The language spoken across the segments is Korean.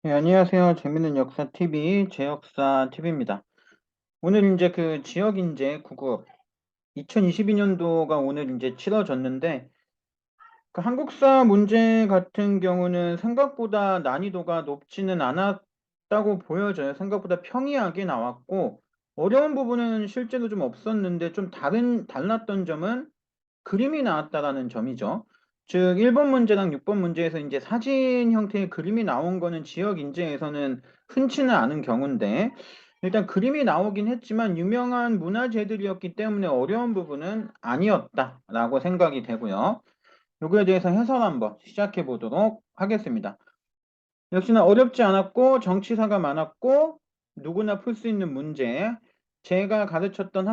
네, 안녕하세요. 재밌는 역사 TV, 제역사 TV입니다. 오늘 이제 그 지역인재 9급 2022년도가 오늘 이제 치러졌는데, 그 한국사 문제 같은 경우는 생각보다 난이도가 높지는 않았다고 보여져요. 생각보다 평이하게 나왔고, 어려운 부분은 실제로 좀 없었는데, 좀 달랐던 점은 그림이 나왔다라는 점이죠. 즉, 1번 문제랑 6번 문제에서 이제 사진 형태의 그림이 나온 거는 지역 인재에서는 흔치는 않은 경우인데, 일단 그림이 나오긴 했지만 유명한 문화재들이었기 때문에 어려운 부분은 아니었다라고 생각이 되고요. 요거에 대해서 해설 한번 시작해 보도록 하겠습니다. 역시나 어렵지 않았고 정치사가 많았고 누구나 풀 수 있는 문제. 제가 가르쳤던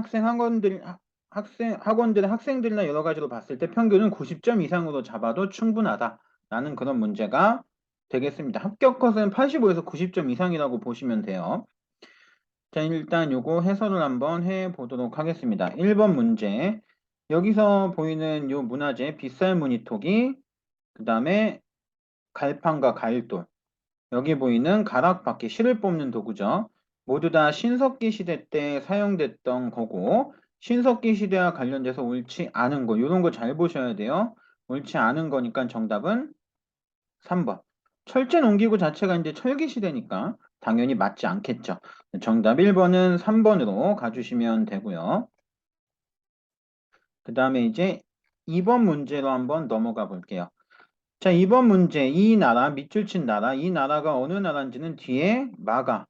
학원들의 학생들이나 여러 가지로 봤을 때 평균은 90점 이상으로 잡아도 충분하다라는 그런 문제가 되겠습니다. 합격 컷은 85에서 90점 이상이라고 보시면 돼요. 자, 일단 요거 해설을 한번 해 보도록 하겠습니다. 1번 문제. 여기서 보이는 요 문화재 빗살무늬토기, 그 다음에 갈판과 가일돌, 여기 보이는 가락바퀴 실을 뽑는 도구죠. 모두 다 신석기 시대 때 사용됐던 거고, 신석기 시대와 관련돼서 옳지 않은 거, 이런 거 잘 보셔야 돼요. 옳지 않은 거니까 정답은 3번. 철제 농기구 자체가 이제 철기 시대니까 당연히 맞지 않겠죠. 정답 1번은 3번으로 가주시면 되고요. 그 다음에 이제 2번 문제로 한번 넘어가 볼게요. 자, 2번 문제. 이 나라, 밑줄 친 나라, 이 나라가 어느 나라인지는 뒤에 마가,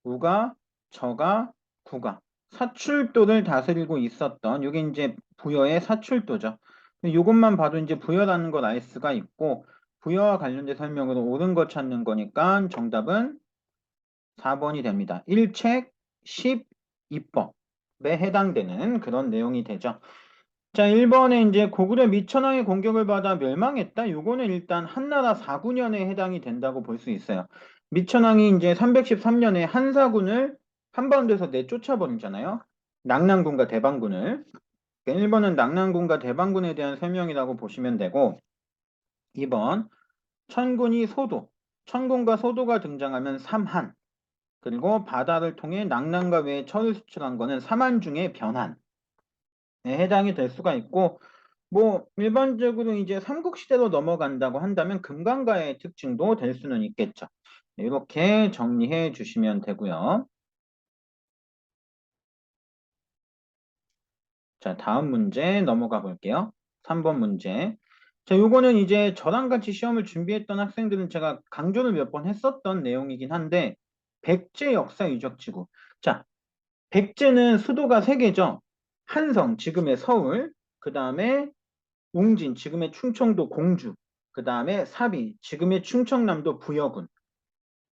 우가, 저가, 구가, 사출도를 다스리고 있었던, 요게 이제 부여의 사출도죠. 요것만 봐도 이제 부여라는 걸 알 수가 있고, 부여와 관련된 설명으로 옳은 거 찾는 거니까 정답은 4번이 됩니다. 1책 12법에 해당되는 그런 내용이 되죠. 자, 1번에 이제 고구려 미천왕의 공격을 받아 멸망했다. 요거는 일단 한나라 4구년에 해당이 된다고 볼 수 있어요. 미천왕이 이제 313년에 한사군을 한반도에서 내쫓아 버리잖아요. 낙랑군과 대방군을. 그러니까 1번은 낙랑군과 대방군에 대한 설명이라고 보시면 되고, 2번 천군이 소도, 천군과 소도가 등장하면 삼한, 그리고 바다를 통해 낙랑과 외에 철을 수출한 거는 삼한 중의 변한 해당이 될 수가 있고, 뭐 일반적으로 이제 삼국시대로 넘어간다고 한다면 금강가의 특징도 될 수는 있겠죠. 이렇게 정리해 주시면 되고요. 자, 다음 문제 넘어가 볼게요. 3번 문제. 자, 요거는 이제 저랑 같이 시험을 준비했던 학생들은 제가 강조를 몇 번 했었던 내용이긴 한데, 백제 역사 유적지구. 자, 백제는 수도가 세 개죠. 한성, 지금의 서울, 그 다음에 웅진, 지금의 충청도 공주, 그 다음에 사비, 지금의 충청남도 부여군.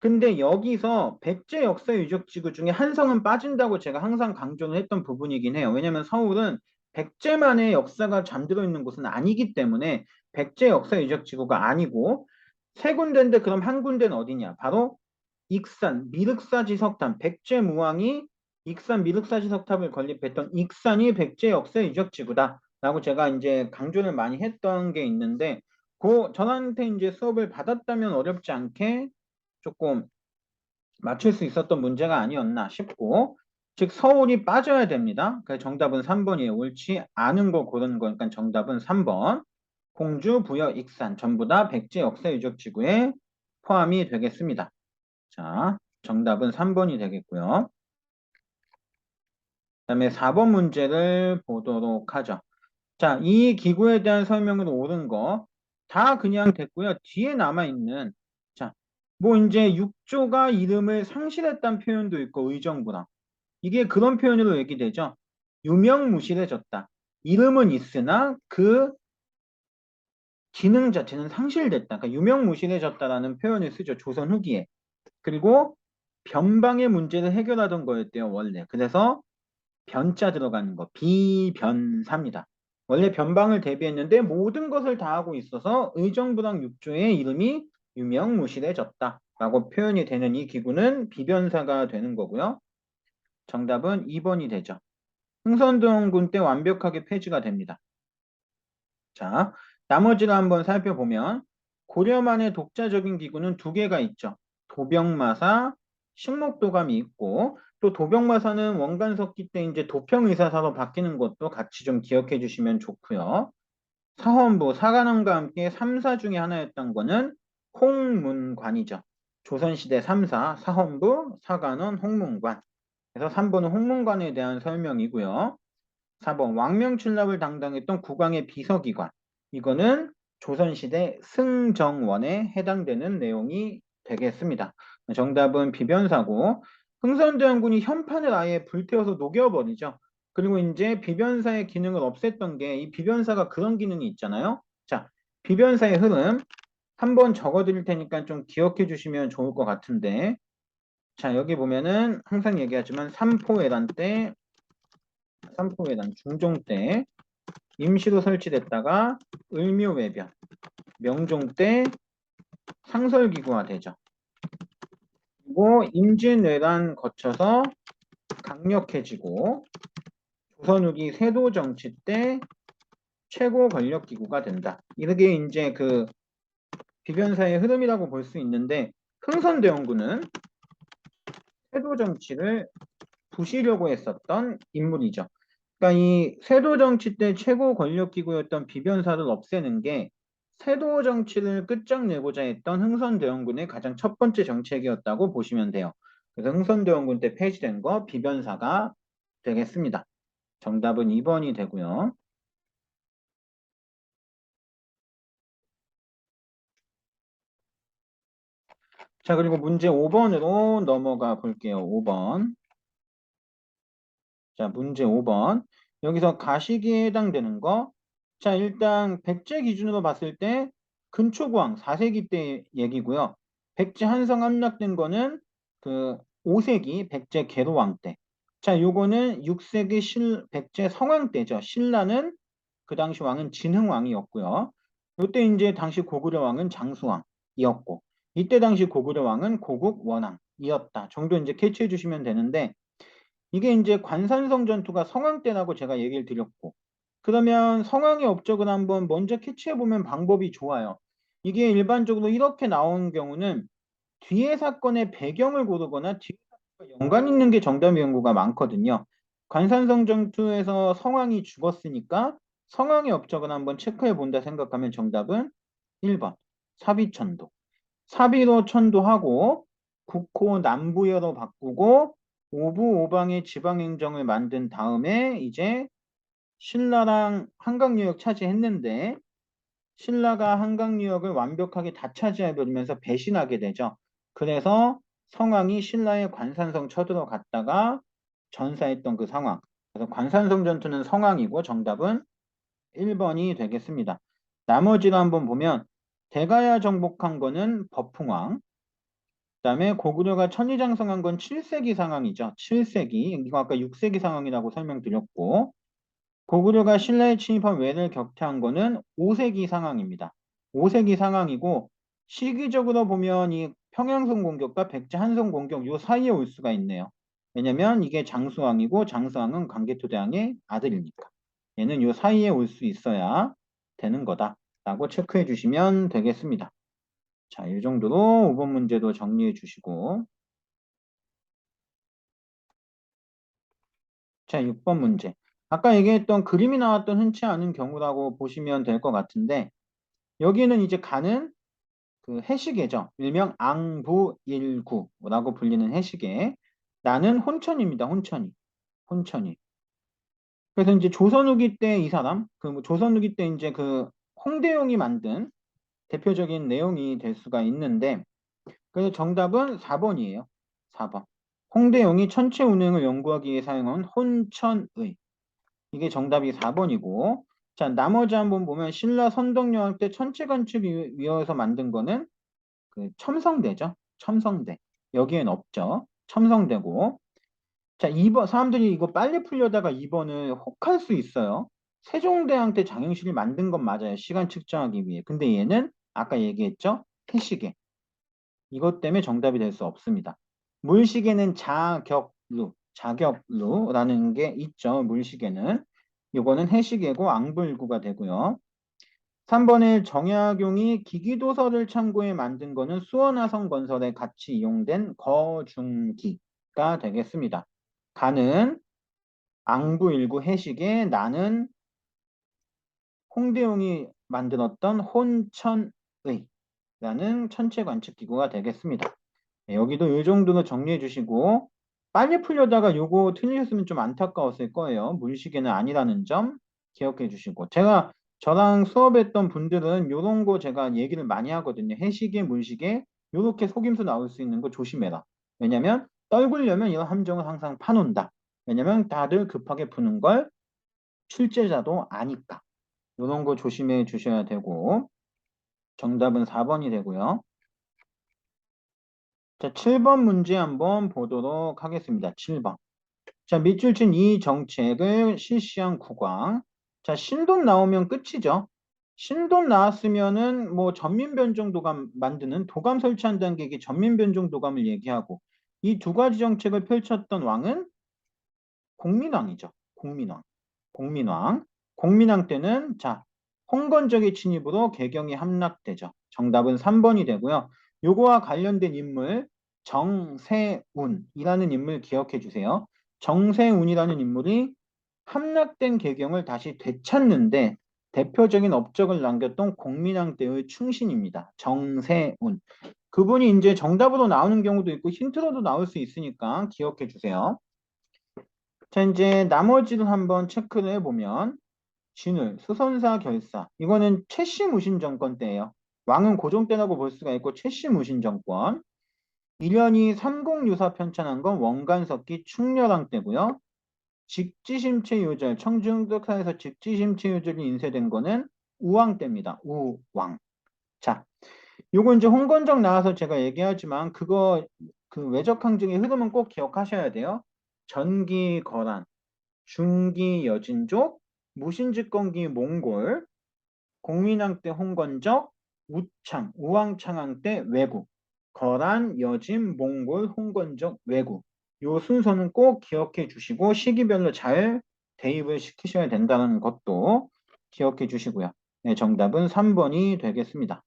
근데 여기서 백제 역사 유적지구 중에 한성은 빠진다고 제가 항상 강조를 했던 부분이긴 해요. 왜냐면 서울은 백제만의 역사가 잠들어 있는 곳은 아니기 때문에 백제 역사 유적지구가 아니고, 세 군데인데 그럼 한 군데는 어디냐? 바로 익산 미륵사지 석탑. 백제 무왕이 익산 미륵사지 석탑을 건립했던 익산이 백제 역사 유적지구다라고 제가 이제 강조를 많이 했던 게 있는데, 저한테 이제 수업을 받았다면 어렵지 않게 조금 맞출 수 있었던 문제가 아니었나 싶고, 즉 서울이 빠져야 됩니다. 그래서 정답은 3번이에요. 옳지 않은 거 고르는 거니까 정답은 3번. 공주, 부여, 익산 전부 다 백제 역사 유적지구에 포함이 되겠습니다. 자, 정답은 3번이 되겠고요. 그다음에 4번 문제를 보도록 하죠. 자, 이 기구에 대한 설명으로 옳은 거 다 그냥 됐고요. 뒤에 남아있는, 자, 뭐 이제 육조가 이름을 상실했다는 표현도 있고 의정부랑, 이게 그런 표현으로 얘기되죠. 유명무실해졌다. 이름은 있으나 그 기능 자체는 상실됐다. 그러니까 유명무실해졌다라는 표현을 쓰죠. 조선 후기에. 그리고 변방의 문제를 해결하던 거였대요, 원래. 그래서 변자 들어가는 거, 비변사입니다. 원래 변방을 대비했는데 모든 것을 다 하고 있어서 의정부랑 육조의 이름이 유명무실해졌다라고 표현이 되는 이 기구는 비변사가 되는 거고요. 정답은 2번이 되죠. 흥선동군 때 완벽하게 폐지가 됩니다. 자, 나머지를 한번 살펴보면 고려만의 독자적인 기구는 두 개가 있죠. 도병마사, 식목도감이 있고 또 도병마사는 원간석기 때 이제 도평의사사로 바뀌는 것도 같이 좀 기억해 주시면 좋고요. 사헌부, 사관원과 함께 3사 중에 하나였던 거는 홍문관이죠. 조선시대 3사, 사헌부, 사관원, 홍문관. 그래서 3번은 홍문관에 대한 설명이고요. 4번 왕명칠납을 담당했던 국왕의 비서기관. 이거는 조선시대 승정원에 해당되는 내용이 되겠습니다. 정답은 비변사고 흥선대원군이 현판을 아예 불태워서 녹여버리죠. 그리고 이제 비변사의 기능을 없앴던 게 이 비변사가 그런 기능이 있잖아요. 자, 비변사의 흐름 한번 적어드릴 테니까 좀 기억해 주시면 좋을 것 같은데 자, 여기 보면은 항상 얘기하지만 삼포회란 때 삼포회란 중종 때 임시로 설치됐다가 을묘외변, 명종 때 상설기구화 되죠. 그리고 임진왜란 거쳐서 강력해지고 조선 후기 세도 정치 때 최고 권력 기구가 된다. 이게 이제 그 비변사의 흐름이라고 볼 수 있는데 흥선대원군은 세도 정치를 부시려고 했었던 인물이죠. 그러니까 이 세도 정치 때 최고 권력 기구였던 비변사를 없애는 게 세도 정치를 끝장내고자 했던 흥선대원군의 가장 첫 번째 정책이었다고 보시면 돼요. 그래서 흥선대원군 때 폐지된 거 비변사가 되겠습니다. 정답은 2번이 되고요. 자, 그리고 문제 5번으로 넘어가 볼게요. 5번. 자, 문제 5번. 여기서 가시기에 해당되는 거. 자, 일단 백제 기준으로 봤을 때 근초고왕 4세기 때 얘기고요. 백제 한성 함락된 거는 그 5세기 백제 계로왕 때. 자, 요거는 6세기 백제 성왕 때죠. 신라는 그 당시 왕은 진흥왕이었고요. 요때 이제 당시 고구려 왕은 장수왕이었고 이때 당시 고구려 왕은 고국 원왕이었다. 정도 이제 캐치해 주시면 되는데 이게 이제 관산성 전투가 성황 때라고 제가 얘기를 드렸고 그러면 성황의 업적을 한번 먼저 캐치해 보면 방법이 좋아요. 이게 일반적으로 이렇게 나오는 경우는 뒤에 사건의 배경을 고르거나 뒤에 사건과 연관 있는 게 정답의 경우가 많거든요. 관산성 전투에서 성황이 죽었으니까 성황의 업적을 한번 체크해 본다 생각하면 정답은 1번 사비천도. 사비로 천도하고 국호 남부여로 바꾸고 오부 오방의 지방행정을 만든 다음에 이제 신라랑 한강유역 차지했는데 신라가 한강유역을 완벽하게 다 차지해버리면서 배신하게 되죠. 그래서 성왕이 신라의 관산성 쳐들어 갔다가 전사했던 그 상황. 그래서 관산성 전투는 성왕이고 정답은 1번이 되겠습니다. 나머지로 한번 보면 대가야 정복한 거는 버풍왕. 그다음에 고구려가 천리장성한 건 7세기 상황이죠. 7세기. 이거 아까 6세기 상황이라고 설명드렸고 고구려가 신라에 침입한 왜를 격퇴한 거는 5세기 상황입니다. 5세기 상황이고 시기적으로 보면 이 평양성 공격과 백제 한성 공격 요 사이에 올 수가 있네요. 왜냐면 이게 장수왕이고 장수왕은 광개토대왕의 아들이니까. 얘는 요 사이에 올 수 있어야 되는 거다라고 체크해 주시면 되겠습니다. 자, 이 정도로 5번 문제도 정리해 주시고 자, 6번 문제. 아까 얘기했던 그림이 나왔던 흔치 않은 경우라고 보시면 될 것 같은데 여기는 이제 가는 그 해시계죠. 일명 앙부일구라고 불리는 해시계. 나는 혼천입니다. 혼천이. 혼천이. 그래서 이제 조선 후기 때 이 사람, 그 조선 후기 때 이제 그 홍대용이 만든 대표적인 내용이 될 수가 있는데 그래서 정답은 4번이에요. 4번. 홍대용이 천체 운행을 연구하기 위해 사용한 혼천의. 이게 정답이 4번이고 자 나머지 한번 보면 신라 선덕여왕 때 천체 관측을 위해서 만든 거는 그 첨성대죠. 첨성대. 여기엔 없죠. 첨성대고 자 2번 사람들이 이거 빨리 풀려다가 2번을 혹할 수 있어요. 세종대왕 때 장영실이 만든 건 맞아요. 시간 측정하기 위해. 근데 얘는 아까 얘기했죠. 해시계. 이것 때문에 정답이 될 수 없습니다. 물시계는 자격루라는 게 있죠. 물시계는. 요거는 해시계고 앙불구가 되고요. 3번에 정약용이 기기도서를 참고해 만든 거는 수원화성건설에 같이 이용된 거중기가 되겠습니다. 가는 앙부일구 해식에 나는 홍대용이 만들었던 혼천의라는 천체 관측기구가 되겠습니다. 네, 여기도 이 정도로 정리해 주시고 빨리 풀려다가 요거 틀리셨으면 좀 안타까웠을 거예요. 물시계는 아니라는 점 기억해 주시고 저랑 수업했던 분들은 요런 거 제가 얘기를 많이 하거든요. 해시계, 물시계 요렇게 속임수 나올 수 있는 거 조심해라. 왜냐면 떨구려면 이런 함정을 항상 파놓는다. 왜냐면 다들 급하게 푸는 걸 출제자도 아니까. 요런 거 조심해 주셔야 되고 정답은 4번이 되고요. 자, 7번 문제 한번 보도록 하겠습니다. 7번. 자, 밑줄 친 이 정책을 실시한 국왕. 자, 신돈 나오면 끝이죠. 신돈 나왔으면은 뭐 전민변종도감 만드는 도감 설치한다는 게 이게 전민변종도감을 얘기하고 이 두 가지 정책을 펼쳤던 왕은 공민왕이죠. 공민왕. 공민왕. 공민왕 때는 자, 홍건적의 침입으로 개경이 함락되죠. 정답은 3번이 되고요. 요거와 관련된 인물 정세운이라는 인물 기억해 주세요. 정세운이라는 인물이 함락된 개경을 다시 되찾는데 대표적인 업적을 남겼던 공민왕 때의 충신입니다. 정세운. 그분이 이제 정답으로 나오는 경우도 있고 힌트로도 나올 수 있으니까 기억해 주세요. 자, 이제 나머지를 한번 체크를 해보면 진울, 수선사 결사. 이거는 최씨무신 정권 때예요. 왕은 고종 때라고 볼 수가 있고 최씨무신 정권. 일련이 삼공유사 편찬한 건 원간석기 충렬왕 때고요. 직지심체 요절, 청중덕사에서 직지심체 요절이 인쇄된 거는 우왕 때입니다. 우왕. 자, 요거 이제 홍건적 나와서 제가 얘기하지만 그거 그 외적 항쟁의 흐름은 꼭 기억하셔야 돼요. 전기 거란, 중기 여진족, 무신집권기 몽골, 공민왕 때 홍건적, 우창, 우왕창왕 때 왜구, 거란, 여진, 몽골, 홍건적, 왜구. 요 순서는 꼭 기억해 주시고 시기별로 잘 대입을 시키셔야 된다는 것도 기억해 주시고요. 네, 정답은 3번이 되겠습니다.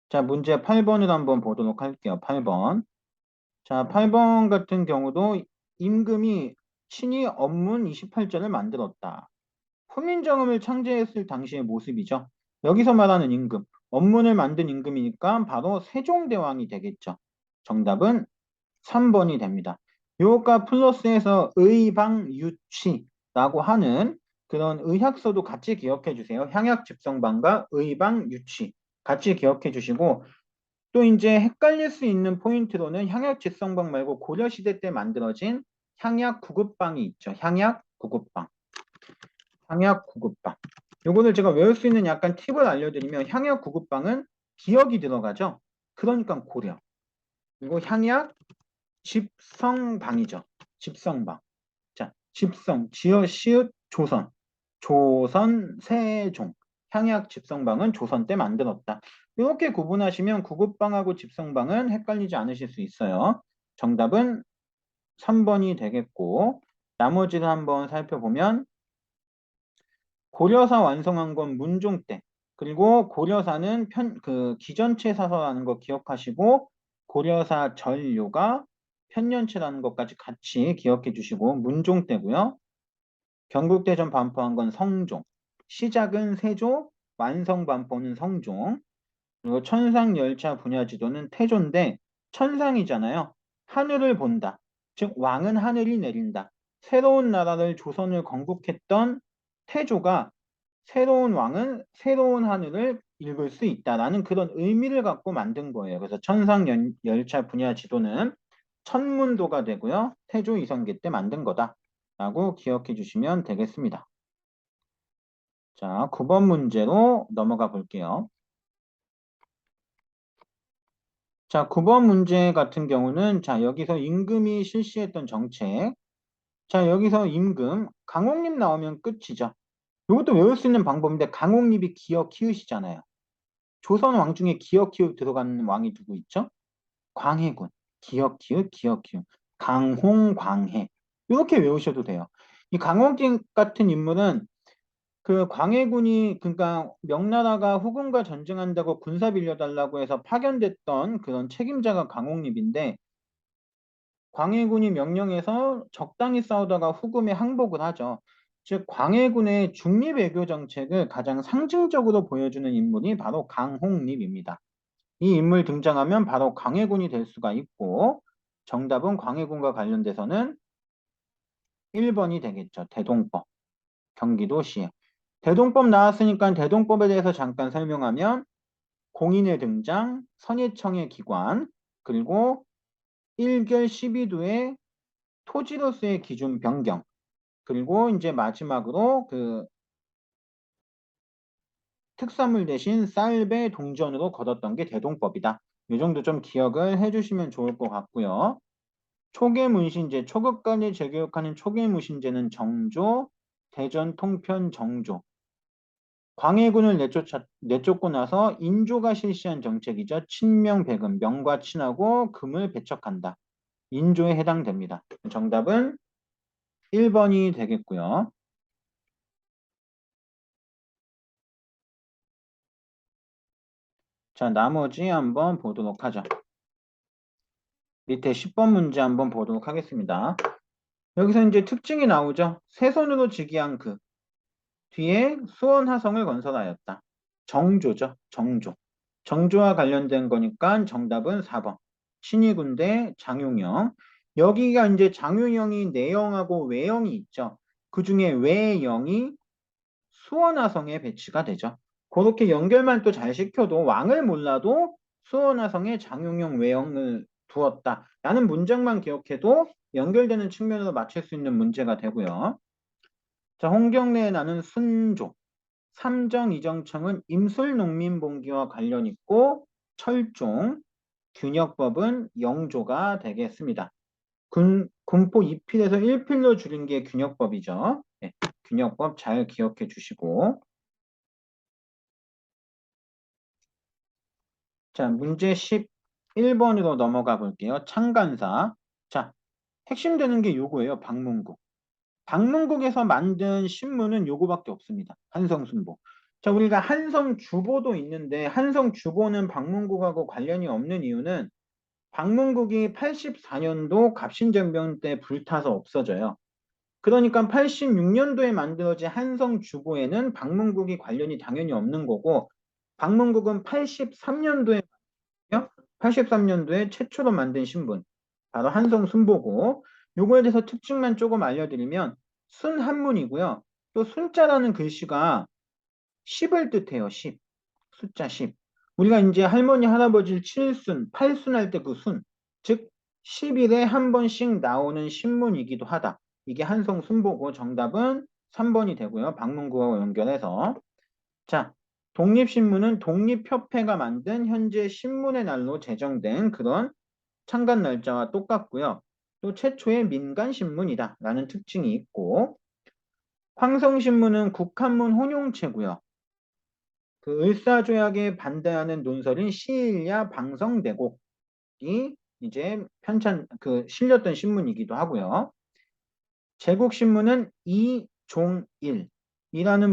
자, 문제 8번을 한번 보도록 할게요. 8번. 자, 8번 같은 경우도 임금이 친히 업문 28전을 만들었다. 후민정음을 창제했을 당시의 모습이죠. 여기서 말하는 임금, 업문을 만든 임금이니까 바로 세종대왕이 되겠죠. 정답은 3번이 됩니다. 요가 플러스에서 의방유치라고 하는 그런 의학서도 같이 기억해 주세요. 향약집성반과 의방유치 같이 기억해 주시고 또 이제 헷갈릴 수 있는 포인트로는 향약집성방 말고 고려시대 때 만들어진 향약구급방이 있죠. 향약구급방. 향약구급방. 요거를 제가 외울 수 있는 약간 팁을 알려드리면 향약구급방은 기억이 들어가죠. 그러니까 고려. 그리고 향약 집성방이죠. 집성방. 자, 집성, 지어, 시읒, 조선. 조선, 세종. 향약 집성방은 조선 때 만들었다. 이렇게 구분하시면 구급방하고 집성방은 헷갈리지 않으실 수 있어요. 정답은 3번이 되겠고 나머지를 한번 살펴보면 고려사 완성한 건 문종 때. 그리고 고려사는 기전체 사서라는 거 기억하시고 고려사 전료가 편년체라는 것까지 같이 기억해 주시고 문종 때고요. 경국대전 반포한 건 성종. 시작은 세조, 완성 반포는 성종. 그리고 천상열차 분야지도는 태조인데 천상이잖아요. 하늘을 본다. 즉 왕은 하늘이 내린다. 새로운 나라를 조선을 건국했던 태조가 새로운 왕은 새로운 하늘을 읽을 수 있다라는 그런 의미를 갖고 만든 거예요. 그래서 천상열차 분야 지도는 천문도가 되고요. 태조 이성계 때 만든 거다라고 기억해 주시면 되겠습니다. 자, 9번 문제로 넘어가 볼게요. 자, 9번 문제 같은 경우는 자, 여기서 임금이 실시했던 정책. 자, 여기서 임금 강옥립 나오면 끝이죠. 이것도 외울 수 있는 방법인데 강옥립이 기어 키우시잖아요. 조선 왕 중에 기어 키우 들어가는 왕이 누구 있죠? 광해군. 기어 키우, 기어 키우. 강홍, 광해. 이렇게 외우셔도 돼요. 이 강호기 같은 인물은 그 광해군이 그러니까 명나라가 후금과 전쟁한다고 군사 빌려달라고 해서 파견됐던 그런 책임자가 강홍립인데 광해군이 명령해서 적당히 싸우다가 후금에 항복을 하죠. 즉 광해군의 중립외교 정책을 가장 상징적으로 보여주는 인물이 바로 강홍립입니다. 이 인물 등장하면 바로 광해군이 될 수가 있고 정답은 광해군과 관련돼서는 1번이 되겠죠. 대동법. 경기도시에. 대동법 나왔으니까 대동법에 대해서 잠깐 설명하면 공인의 등장, 선의청의 기관, 그리고 1결 12도의 토지로서의 기준 변경, 그리고 이제 마지막으로 그 특산물 대신 쌀배 동전으로 걷었던 게 대동법이다. 이 정도 좀 기억을 해주시면 좋을 것 같고요. 초계문신제, 초급간을 재교육하는 초계문신제는 정조, 대전 통편 정조. 광해군을 내쫓고 나서 인조가 실시한 정책이죠. 친명배금, 명과 친하고 금을 배척한다. 인조에 해당됩니다. 정답은 1번이 되겠고요. 자, 나머지 한번 보도록 하죠. 밑에 10번 문제 한번 보도록 하겠습니다. 여기서 이제 특징이 나오죠. 세 손으로 즉위한 그 뒤에 수원화성을 건설하였다. 정조죠. 정조. 정조와 관련된 거니까 정답은 4번. 신의군대 장용영. 여기가 이제 장용영이 내영하고 외영이 있죠. 그 중에 외영이 수원화성에 배치가 되죠. 그렇게 연결만 또 잘 시켜도 왕을 몰라도 수원화성에 장용영 외영을 두었다. 라는 문장만 기억해도 연결되는 측면으로 맞출 수 있는 문제가 되고요. 자, 홍경래의 나는 순조. 삼정 이정청은 임술농민봉기와 관련 있고 철종, 균역법은 영조가 되겠습니다. 군포 2필에서 1필로 줄인 게 균역법이죠. 네, 균역법 잘 기억해 주시고 자, 문제 11번으로 넘어가 볼게요. 창간사. 자, 핵심 되는 게 요거예요. 방문국. 방문국에서 만든 신문은 요거밖에 없습니다. 한성순보. 자, 우리가 한성주보도 있는데 한성주보는 방문국하고 관련이 없는 이유는 방문국이 84년도 갑신전병 때 불타서 없어져요. 그러니까 86년도에 만들어진 한성주보에는 방문국이 관련이 당연히 없는 거고 방문국은 83년도에 83년도에 최초로 만든 신분 바로 한성순보고 요거에 대해서 특징만 조금 알려드리면 순한문이고요. 또 순자라는 글씨가 10을 뜻해요. 10. 숫자 10. 우리가 이제 할머니 할아버지를 칠순, 팔순 할 때 그 순. 즉 10일에 한 번씩 나오는 신문이기도 하다. 이게 한성순보고 정답은 3번이 되고요. 방문국하고 연결해서. 자, 독립신문은 독립협회가 만든 현재 신문의 날로 제정된 그런 창간 날짜와 똑같고요. 또 최초의 민간신문이다 라는 특징이 있고 황성신문은 국한문 혼용체고요. 그 을사조약에 반대하는 논설인 시일야 방성대곡이 이제 실렸던 신문이기도 하고요. 제국신문은 이종일이라는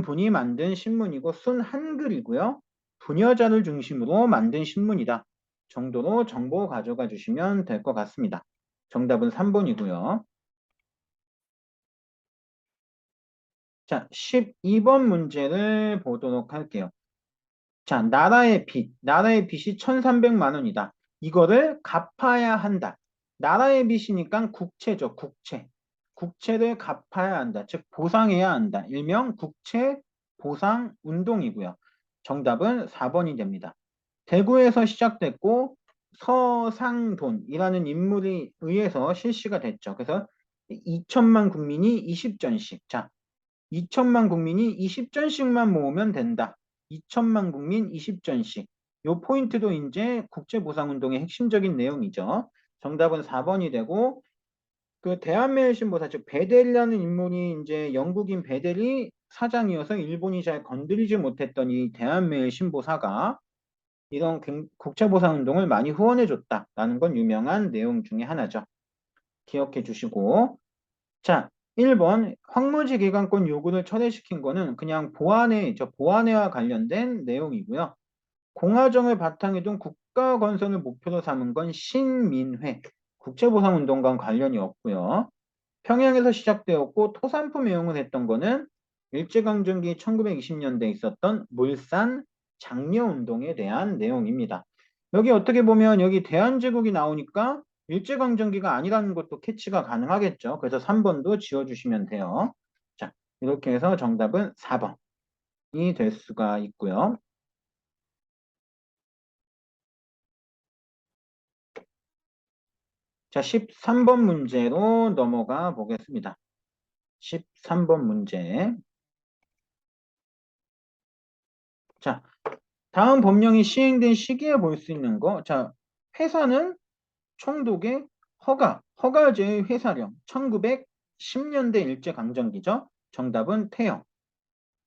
분이 만든 신문이고 순 한글이고요. 부녀자를 중심으로 만든 신문이다. 정도로 정보 가져가 주시면 될 것 같습니다. 정답은 3번이고요. 자, 12번 문제를 보도록 할게요. 자, 나라의 빚이 1,300만 원이다. 이거를 갚아야 한다. 나라의 빚이니까 국채죠, 국채. 국채를 갚아야 한다. 즉, 보상해야 한다. 일명 국채 보상 운동이고요. 정답은 4번이 됩니다. 대구에서 시작됐고 서상돈이라는 인물에 의해서 실시가 됐죠. 그래서 2천만 국민이 20전씩. 자, 2천만 국민이 20전씩만 모으면 된다. 2천만 국민 20전씩. 요 포인트도 이제 국제보상운동의 핵심적인 내용이죠. 정답은 4번이 되고 그 대한매일 신보사 즉 베델이라는 인물이 이제 영국인 베델이 사장이어서 일본이 잘 건드리지 못했던 이 대한매일 신보사가 이런 국제보상운동을 많이 후원해줬다라는 건 유명한 내용 중에 하나죠. 기억해 주시고 자 1번 황무지 기간권 요구를 철회시킨 거는 그냥 보안회와 관련된 내용이고요. 공화정을 바탕에 둔 국가 건설을 목표로 삼은 건 신민회, 국제보상운동과는 관련이 없고요. 평양에서 시작되었고 토산품 애용을 했던 거는 일제강점기 1920년대에 있었던 물산 장려운동에 대한 내용입니다. 여기 어떻게 보면 여기 대한제국이 나오니까 일제강점기가 아니라는 것도 캐치가 가능하겠죠. 그래서 3번도 지워주시면 돼요. 자, 이렇게 해서 정답은 4번이 될 수가 있고요. 자, 13번 문제로 넘어가 보겠습니다. 13번 문제. 자, 다음 법령이 시행된 시기에 볼 수 있는 거. 자, 회사는 총독의 허가제의 회사령 1910년대 일제강점기죠. 정답은 태영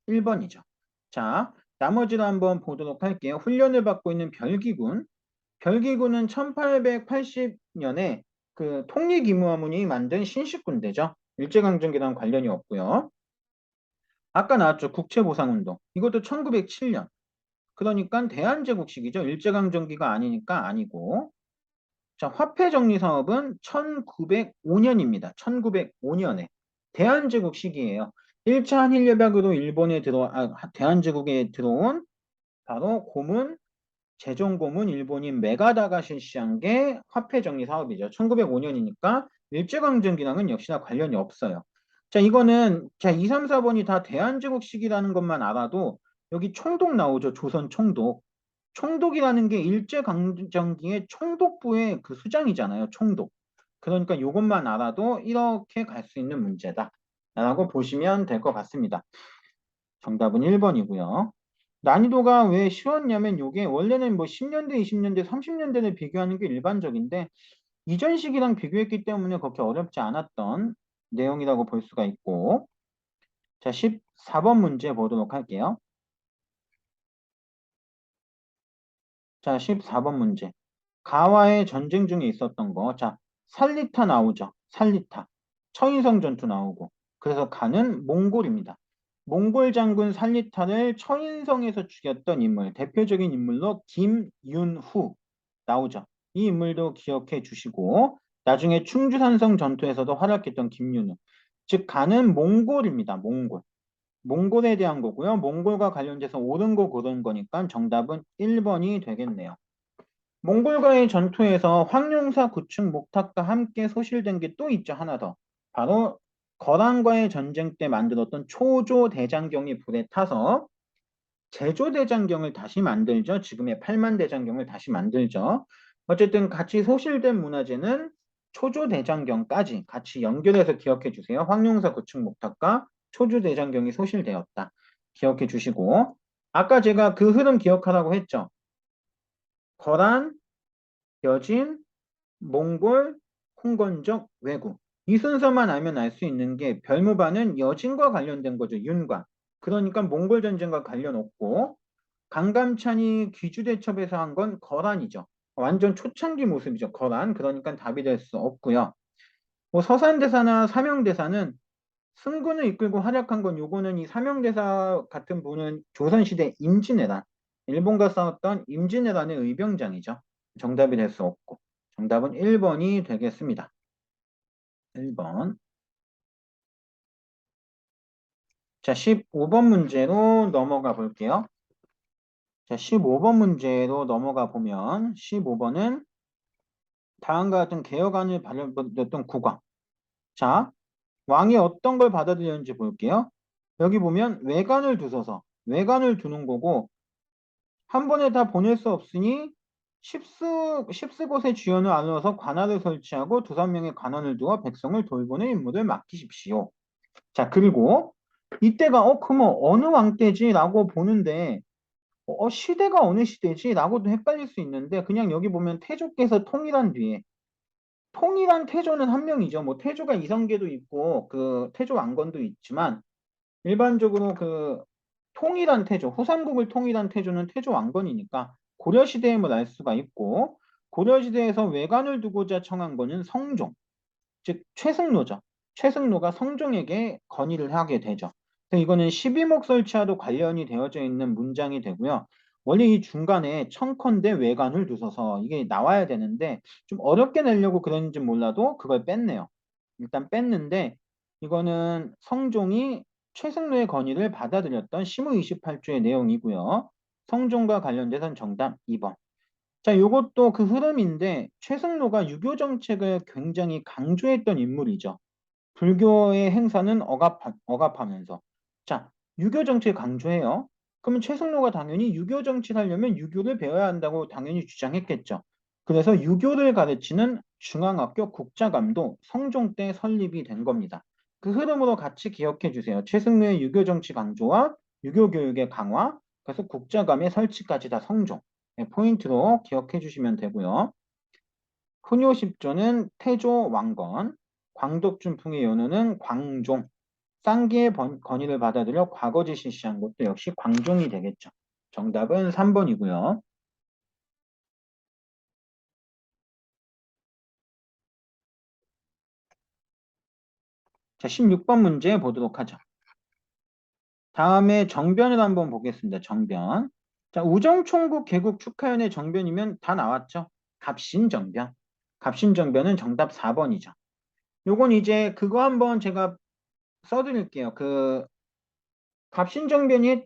1번이죠. 자, 나머지를 한번 보도록 할게요. 훈련을 받고 있는 별기군. 별기군은 1880년에 그 통일기무화문이 만든 신식군대죠. 일제강점기랑 관련이 없고요. 아까 나왔죠. 국채보상운동. 이것도 1907년. 그러니까 대한제국식이죠. 일제강점기가 아니니까 아니고. 자, 화폐정리 사업은 1905년입니다. 1905년에 대한제국 시기예요. 1차 한일협약으로 대한제국에 들어온 바로 제정고문 일본인 메가다가 실시한 게 화폐정리 사업이죠. 1905년이니까 일제강점기랑은 역시나 관련이 없어요. 자, 이거는 자, 2, 3, 4번이 다 대한제국 시기라는 것만 알아도 여기 총독 나오죠. 조선 총독. 총독이라는 게 일제강점기의 총독부의 그 수장이잖아요. 총독. 그러니까 이것만 알아도 이렇게 갈 수 있는 문제다. 라고 보시면 될 것 같습니다. 정답은 1번이고요. 난이도가 왜 쉬웠냐면 이게 원래는 뭐 10년대, 20년대, 30년대를 비교하는 게 일반적인데 이전 시기랑 비교했기 때문에 그렇게 어렵지 않았던 내용이라고 볼 수가 있고 자, 14번 문제 보도록 할게요. 자, 14번 문제. 가와의 전쟁 중에 있었던 거. 자, 살리타 나오죠. 살리타. 처인성 전투 나오고. 그래서 가는 몽골입니다. 몽골 장군 살리타를 처인성에서 죽였던 인물, 대표적인 인물로 김윤후 나오죠. 이 인물도 기억해 주시고, 나중에 충주산성 전투에서도 활약했던 김윤후. 즉, 가는 몽골입니다. 몽골. 몽골에 대한 거고요. 몽골과 관련돼서 옳은 거 고른 거니까 정답은 1번이 되겠네요. 몽골과의 전투에서 황룡사 구축 목탁과 함께 소실된 게 또 있죠. 하나 더. 바로 거란과의 전쟁 때 만들었던 초조대장경이 불에 타서 제조대장경을 다시 만들죠. 지금의 팔만대장경을 다시 만들죠. 어쨌든 같이 소실된 문화재는 초조대장경까지 같이 연결해서 기억해 주세요. 황룡사 구축 목탁과 초조대장경이 소실되었다. 기억해 주시고 아까 제가 그 흐름 기억하라고 했죠. 거란, 여진, 몽골, 홍건적, 왜구. 이 순서만 알면 알 수 있는 게 별무반은 여진과 관련된 거죠. 윤과. 그러니까 몽골 전쟁과 관련 없고 강감찬이 귀주대첩에서 한 건 거란이죠. 완전 초창기 모습이죠. 거란. 그러니까 답이 될 수 없고요. 뭐 서산대사나 사명대사는 승군을 이끌고 활약한 건 요거는 이 사명대사 같은 분은 조선시대 임진왜란, 일본과 싸웠던 임진왜란의 의병장이죠. 정답이 될 수 없고 정답은 1번이 되겠습니다. 1번. 자, 15번 문제로 넘어가 볼게요. 자, 15번 문제로 넘어가 보면 15번은 다음과 같은 개혁안을 발표했던 국왕. 자, 왕이 어떤 걸 받아들였는지 볼게요. 여기 보면 외관을 두는 거고 한 번에 다 보낼 수 없으니 십수곳의 주연을 나누어서 관할을 설치하고 두세 명의 관원을 두어 백성을 돌보는 임무를 맡기십시오. 자, 그리고 이때가 그러면 어느 왕 때지라고 보는데 시대가 어느 시대지라고도 헷갈릴 수 있는데 그냥 여기 보면 태조께서 통일한 뒤에 통일한 태조는 한 명이죠. 뭐 태조가 이성계도 있고 그 태조 왕건도 있지만 일반적으로 그 통일한 태조, 후삼국을 통일한 태조는 태조 왕건이니까 고려시대임을 알 수가 있고 고려시대에서 외관을 두고자 청한 거는 성종, 즉 최승로죠. 최승로가 성종에게 건의를 하게 되죠. 그래서 이거는 12목 설치와도 관련이 되어져 있는 문장이 되고요. 원래 이 중간에 청컨대 외관을 두서서 이게 나와야 되는데 좀 어렵게 내려고 그런지 몰라도 그걸 뺐네요. 일단 뺐는데 이거는 성종이 최승로의 건의를 받아들였던 시무 28조의 내용이고요. 성종과 관련돼서는 정답 2번. 자, 요것도 그 흐름인데 최승로가 유교 정책을 굉장히 강조했던 인물이죠. 불교의 행사는 억압하면서. 자, 유교 정책 강조해요. 그러면 최승로가 당연히 유교 정치하려면 유교를 배워야 한다고 당연히 주장했겠죠. 그래서 유교를 가르치는 중앙학교 국자감도 성종 때 설립이 된 겁니다. 그 흐름으로 같이 기억해 주세요. 최승로의 유교 정치 강조와 유교 교육의 강화, 그래서 국자감의 설치까지 다 성종. 네, 포인트로 기억해 주시면 되고요. 훈요 10조는 태조 왕건, 광덕준풍의 연호는 광종, 쌍기의 건의를 받아들여 과거지 실시한 것도 역시 광종이 되겠죠. 정답은 3번이고요. 자, 16번 문제 보도록 하죠. 다음에 정변을 한번 보겠습니다. 정변. 자, 우정총국 개국 축하연의 정변이면 다 나왔죠. 갑신정변. 갑신정변은 정답 4번이죠. 요건 이제 그거 한번 제가 써드릴게요. 그 갑신정변이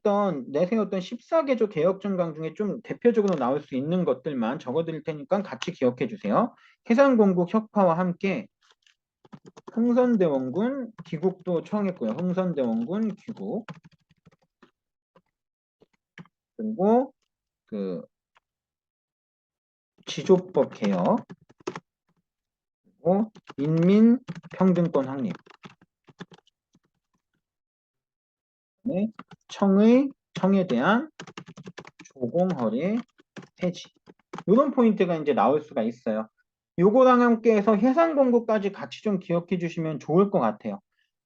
내세웠던 14개조 개혁정강 중에 좀 대표적으로 나올 수 있는 것들만 적어드릴 테니까 같이 기억해 주세요. 해상공국 혁파와 함께 흥선대원군 귀국도 청했고요. 흥선대원군 귀국 그리고 그 지조법 개혁 그리고 인민평등권 확립 네, 청에 대한 조공허례 폐지 이런 포인트가 이제 나올 수가 있어요. 요거랑 함께 해서 해상공고까지 같이 좀 기억해 주시면 좋을 것 같아요.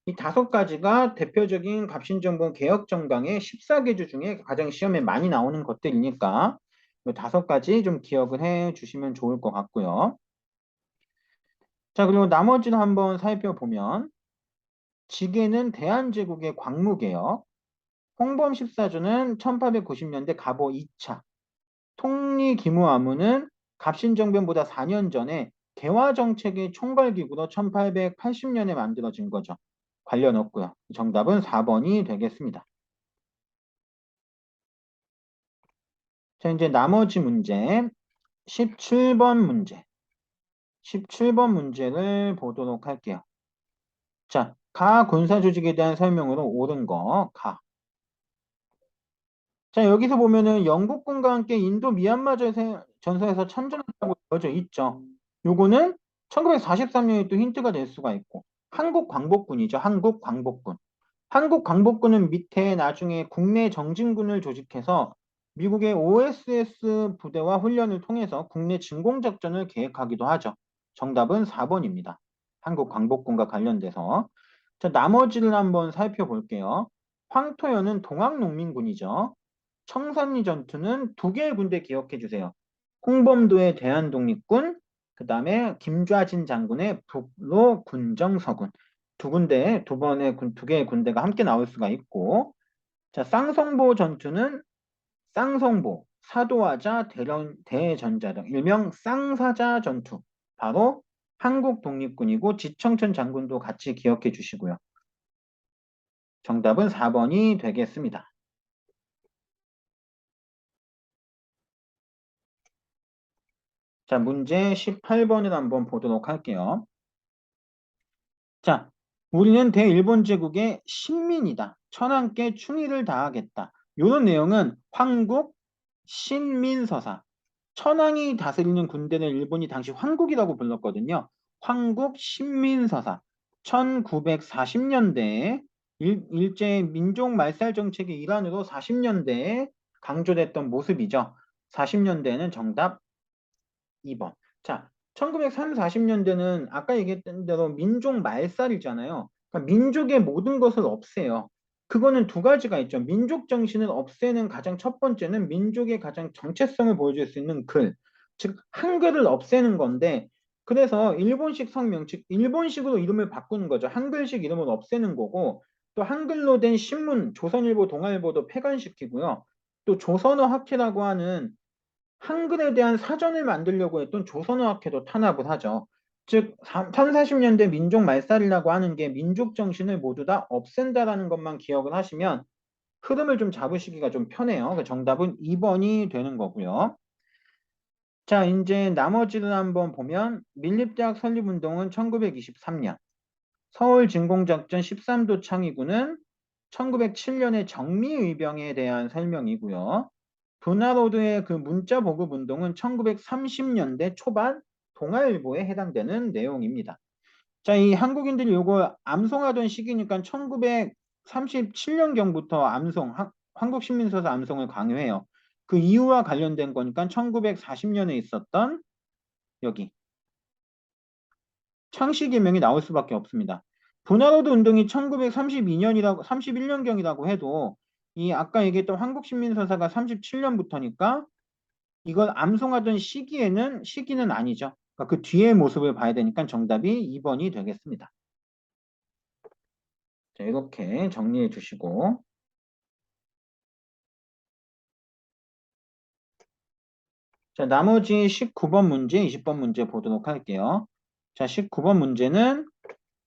이 5가지가 대표적인 갑신정권 개혁정강의 14개조 중에 가장 시험에 많이 나오는 것들이니까 이 5가지 좀 기억을 해 주시면 좋을 것 같고요. 자, 그리고 나머지는 한번 살펴보면 지게는 대한제국의 광무개혁, 홍범 14조는 1890년대 갑오 2차, 통리기무아무는 갑신정변보다 4년 전에 개화정책의 총괄기구로 1880년에 만들어진 거죠. 관련 없고요. 정답은 4번이 되겠습니다. 자, 이제 나머지 문제 17번 문제. 17번 문제를 보도록 할게요. 자, 가 군사조직에 대한 설명으로 옳은 거 가. 자, 여기서 보면은 영국군과 함께 인도 미얀마 전선에서 참전했다고 되어져 있죠. 요거는 1943년에 또 힌트가 될 수가 있고 한국 광복군이죠. 한국 광복군. 한국 광복군은 밑에 나중에 국내 정진군을 조직해서 미국의 OSS 부대와 훈련을 통해서 국내 진공작전을 계획하기도 하죠. 정답은 4번입니다. 한국 광복군과 관련돼서. 자, 나머지를 한번 살펴볼게요. 황토연은 동학농민군이죠. 청산리 전투는 2개의 군대 기억해 주세요. 홍범도의 대한독립군, 그 다음에 김좌진 장군의 북로 군정서군. 2군데, 2개의 군대가 함께 나올 수가 있고, 자, 쌍성보 전투는 쌍성보, 사도하자, 대전자 등 일명 쌍사자 전투. 바로 한국 독립군이고 지청천 장군도 같이 기억해 주시고요. 정답은 4번이 되겠습니다. 자, 문제 18번을 한번 보도록 할게요. 자, 우리는 대일본 제국의 신민이다. 천황께 충의를 다하겠다. 이런 내용은 황국 신민서사. 천황이 다스리는 군대는 일본이 당시 황국이라고 불렀거든요. 황국 신민서사. 1940년대에 일제 민족 말살 정책의 일환으로 40년대에 강조됐던 모습이죠. 40년대에는 정답 2번. 자, 1930, 40년대는 아까 얘기했던 대로 민족 말살이잖아요. 그러니까 민족의 모든 것을 없애요. 그거는 2가지가 있죠. 민족 정신을 없애는 가장 첫 번째는 민족의 가장 정체성을 보여줄 수 있는 글, 즉 한글을 없애는 건데 그래서 일본식 성명, 즉 일본식으로 이름을 바꾸는 거죠. 한글식 이름은 없애는 거고 또 한글로 된 신문, 조선일보, 동아일보도 폐간시키고요. 또 조선어학회라고 하는 한글에 대한 사전을 만들려고 했던 조선어학회도 탄압을 하죠. 즉 3040년대 민족 말살이라고 하는 게 민족 정신을 모두 다 없앤다라는 것만 기억을 하시면 흐름을 좀 잡으시기가 좀 편해요. 그 정답은 2번이 되는 거고요. 자, 이제 나머지를 한번 보면 밀립대학 설립운동은 1923년, 서울진공작전 13도 창의군은 1907년의 정미의병에 대한 설명이고요. 분화로드의 그 문자 보급 운동은 1930년대 초반 동아일보에 해당되는 내용입니다. 자, 이 한국인들이 요거 암송하던 시기니까 1937년경부터 한국신민서사 암송을 강요해요. 그 이유와 관련된 거니까 1940년에 있었던 여기 창씨개명이 나올 수밖에 없습니다. 분화로드 운동이 31년경이라고 해도 이 아까 얘기했던 한국신민서사가 37년부터니까 이걸 암송하던 시기는 아니죠. 그러니까 그 뒤의 모습을 봐야 되니까 정답이 2번이 되겠습니다. 자, 이렇게 정리해 주시고. 자, 나머지 19번 문제, 20번 문제 보도록 할게요. 자, 19번 문제는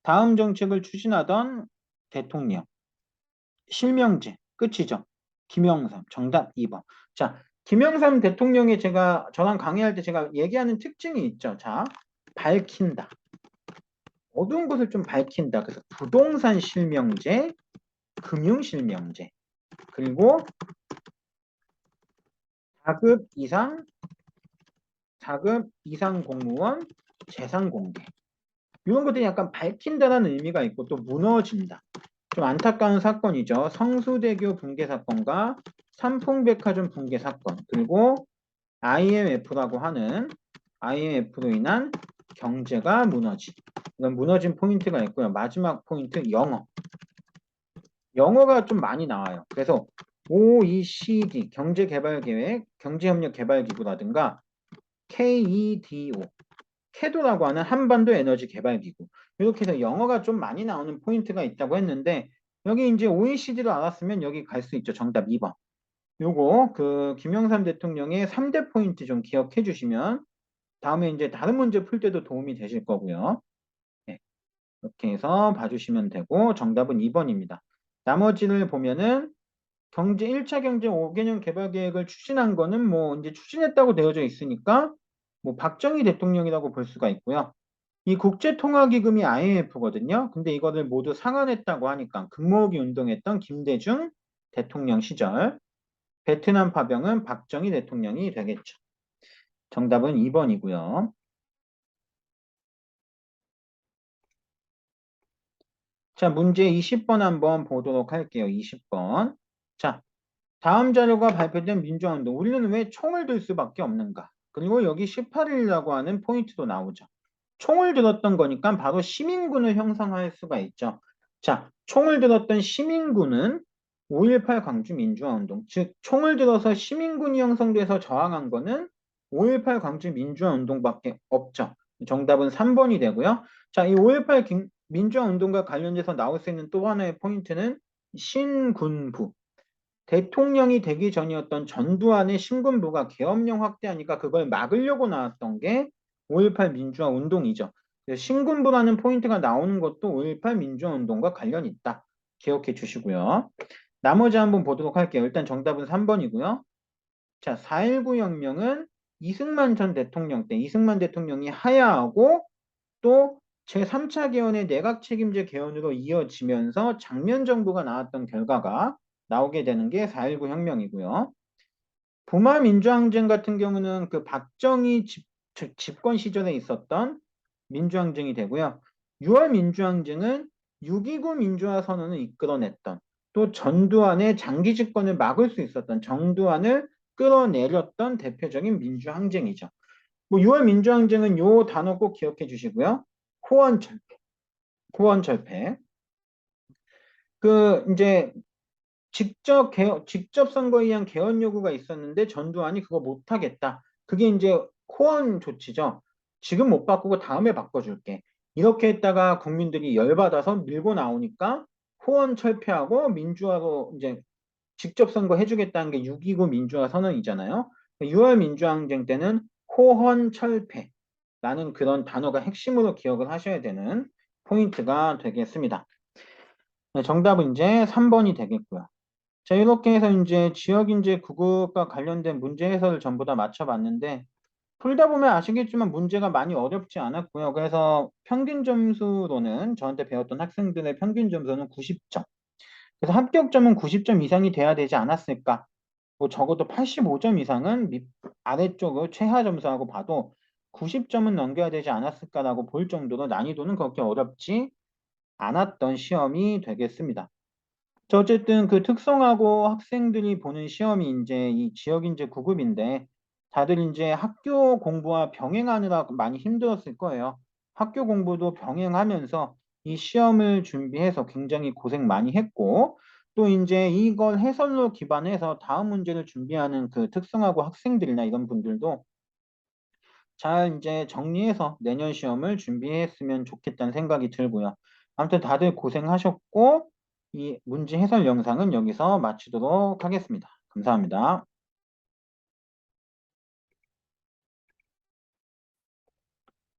다음 정책을 추진하던 대통령. 실명제. 끝이죠. 김영삼. 정답 2번. 자, 김영삼 대통령이 저랑 강의할 때 제가 얘기하는 특징이 있죠. 자, 밝힌다. 어두운 것을 좀 밝힌다. 그래서 부동산 실명제, 금융 실명제, 그리고 4급 이상 공무원 재산 공개. 이런 것들이 약간 밝힌다는 의미가 있고 또 무너진다. 좀 안타까운 사건이죠. 성수대교 붕괴 사건과 삼풍백화점 붕괴 사건, 그리고 IMF라고 하는 IMF로 인한 경제가 무너진, 이런 무너진 포인트가 있고요. 마지막 포인트 영어. 영어가 좀 많이 나와요. 그래서 OECD 경제개발계획, 경제협력개발기구라든가 KEDO, 캐도라고 하는 한반도 에너지 개발기구. 이렇게 해서 영어가 좀 많이 나오는 포인트가 있다고 했는데 여기 이제 OECD로 알았으면 여기 갈 수 있죠. 정답 2번. 요거 그 김영삼 대통령의 3대 포인트 좀 기억해 주시면 다음에 이제 다른 문제 풀 때도 도움이 되실 거고요. 네, 이렇게 해서 봐주시면 되고 정답은 2번입니다. 나머지를 보면은 1차 경제 5개년 개발 계획을 추진한 거는 뭐 이제 추진했다고 되어져 있으니까 뭐 박정희 대통령이라고 볼 수가 있고요. 이 국제통화기금이 IMF거든요. 근데 이거를 모두 상환했다고 하니까 금모으기 운동했던 김대중 대통령 시절, 베트남 파병은 박정희 대통령이 되겠죠. 정답은 2번이고요. 자, 문제 20번 한번 보도록 할게요. 20번. 자, 다음 자료가 발표된 민주화운동. 우리는 왜 총을 들 수밖에 없는가? 그리고 여기 18일이라고 하는 포인트도 나오죠. 총을 들었던 거니까 바로 시민군을 형성할 수가 있죠. 자, 총을 들었던 시민군은 5.18 광주 민주화운동, 즉 총을 들어서 시민군이 형성돼서 저항한 거는 5.18 광주 민주화운동밖에 없죠. 정답은 3번이 되고요. 자, 이 5.18 민주화운동과 관련돼서 나올 수 있는 또 하나의 포인트는 신군부. 대통령이 되기 전이었던 전두환의 신군부가 계엄령 확대하니까 그걸 막으려고 나왔던 게 5.18 민주화 운동이죠. 신군부라는 포인트가 나오는 것도 5.18 민주화 운동과 관련이 있다. 기억해 주시고요. 나머지 한번 보도록 할게요. 일단 정답은 3번이고요. 자, 4.19 혁명은 이승만 전 대통령 때 이승만 대통령이 하야하고 또 제3차 개헌의 내각 책임제 개헌으로 이어지면서 장면 정부가 나왔던 결과가 나오게 되는 게 4.19 혁명이고요. 부마 민주항쟁 같은 경우는 그 박정희 집권 시절에 있었던 민주항쟁이 되고요. 6월 민주항쟁은 6.29 민주화 선언을 이끌어냈던 또 전두환의 장기 집권을 막을 수 있었던 정두환을 끌어내렸던 대표적인 민주항쟁이죠. 뭐 6월 민주항쟁은 요 단어 꼭 기억해 주시고요. 호원철폐. 호원철폐. 그 이제 직접 선거에 의한 개헌 요구가 있었는데 전두환이 그거 못하겠다. 그게 이제 호원 조치죠. 지금 못 바꾸고 다음에 바꿔줄게. 이렇게 했다가 국민들이 열받아서 밀고 나오니까 호언 철폐하고 민주화로 이제 직접 선거 해주겠다는 게 6.29 민주화 선언이잖아요. 6월 민주항쟁 때는 호언 철폐라는 그런 단어가 핵심으로 기억을 하셔야 되는 포인트가 되겠습니다. 네, 정답은 이제 3번이 되겠고요. 자, 이렇게 해서 이제 지역인재 구급과 관련된 문제 해설을 전부 다 맞춰봤는데, 풀다 보면 아시겠지만 문제가 많이 어렵지 않았고요. 그래서 평균 점수로는 저한테 배웠던 학생들의 평균 점수는 90점. 그래서 합격점은 90점 이상이 돼야 되지 않았을까? 뭐 적어도 85점 이상은 아래쪽을 최하 점수하고 봐도 90점은 넘겨야 되지 않았을까라고 볼 정도로 난이도는 그렇게 어렵지 않았던 시험이 되겠습니다. 자, 어쨌든 그 특성하고 학생들이 보는 시험이 이제 이 지역인재 9급인데 다들 이제 학교 공부와 병행하느라 많이 힘들었을 거예요. 학교 공부도 병행하면서 이 시험을 준비해서 굉장히 고생 많이 했고 또 이제 이걸 해설로 기반해서 다음 문제를 준비하는 그 특성하고 학생들이나 이런 분들도 잘 이제 정리해서 내년 시험을 준비했으면 좋겠다는 생각이 들고요. 아무튼 다들 고생하셨고 이 문제 해설 영상은 여기서 마치도록 하겠습니다. 감사합니다.